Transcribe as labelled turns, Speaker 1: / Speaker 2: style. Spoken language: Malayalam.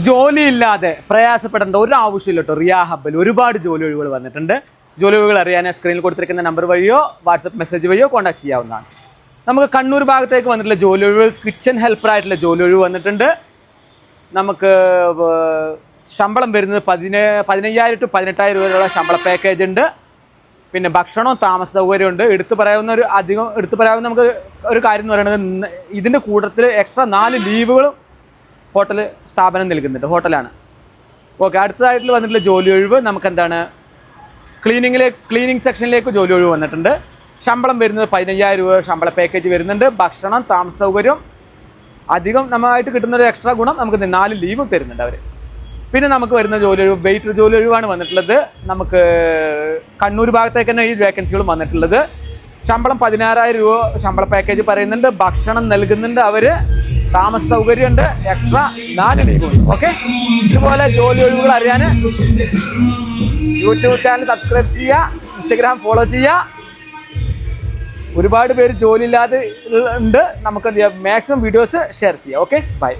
Speaker 1: ജോലിയില്ലാതെ പ്രയാസപ്പെടേണ്ട ഒരു ആവശ്യമില്ല കേട്ടോ. റിയ ഹബ്ബിൽ ഒരുപാട് ജോലി ഒഴിവുകൾ വന്നിട്ടുണ്ട്. ജോലി ഒഴിവുകൾ അറിയാൻ സ്ക്രീനിൽ കൊടുത്തിരിക്കുന്ന നമ്പർ വഴിയോ വാട്സപ്പ് മെസ്സേജ് വഴിയോ കോൺടാക്ട് ചെയ്യാവുന്നതാണ്. നമുക്ക് കണ്ണൂർ ഭാഗത്തേക്ക് വന്നിട്ടുള്ള ജോലി ഒഴിവ്, കിച്ചൺ ഹെൽപ്പറായിട്ടുള്ള ജോലി ഒഴിവ് വന്നിട്ടുണ്ട്. നമുക്ക് ശമ്പളം വരുന്നത് 15,000 to 18,000 രൂപയുള്ള ശമ്പള പാക്കേജ് ഉണ്ട്. പിന്നെ ഭക്ഷണവും താമസ സൗകര്യമുണ്ട്. എടുത്തു പറയാവുന്ന നമുക്ക് ഒരു കാര്യം എന്ന് പറയുന്നത്, ഇതിൻ്റെ കൂട്ടത്തിൽ എക്സ്ട്രാ 4 ലീവുകളും ഹോട്ടൽ സ്ഥാപനം നൽകുന്നുണ്ട്. ഹോട്ടലാണ്. ഓക്കെ, അടുത്തതായിട്ട് വന്നിട്ടുള്ള ജോലി ഒഴിവ് നമുക്ക് എന്താണ്, ക്ലീനിങ് സെക്ഷനിലേക്ക് ജോലി ഒഴിവ് വന്നിട്ടുണ്ട്. ശമ്പളം വരുന്നത് 15,000 രൂപ ശമ്പള പാക്കേജ് വരുന്നുണ്ട്. ഭക്ഷണം, താമസ സൗകര്യം, അധികം നന്നായിട്ട് കിട്ടുന്ന ഒരു എക്സ്ട്രാ ഗുണം നമുക്ക് 4 ലീവും തരുന്നുണ്ട് അവർ. പിന്നെ നമുക്ക് വരുന്ന ജോലി ഒഴിവ് വെയിറ്റർ ജോലി ഒഴിവാണ് വന്നിട്ടുള്ളത്. നമുക്ക് കണ്ണൂർ ഭാഗത്തേക്ക് തന്നെ ഈ വേക്കൻസികളും വന്നിട്ടുള്ളത്. ശമ്പളം 16,000 രൂപ ശമ്പള പാക്കേജ് പറയുന്നുണ്ട്. ഭക്ഷണം നൽകുന്നുണ്ട് അവർ. താമസ സൗകര്യമുണ്ട്. എക്സ്ട്രാ 4 ലീവുണ്ട്. ഓക്കെ, ഇതുപോലെ ജോലി ഒഴിവുകൾ അറിയാൻ യൂട്യൂബ് ചാനൽ സബ്സ്ക്രൈബ് ചെയ്യുക, ഇൻസ്റ്റഗ്രാം ഫോളോ ചെയ്യുക. ഒരുപാട് പേര് ജോലി ഇല്ലാതെ ഉണ്ട്. നമുക്ക് മാക്സിമം വീഡിയോസ് ഷെയർ ചെയ്യാം. Okay, by.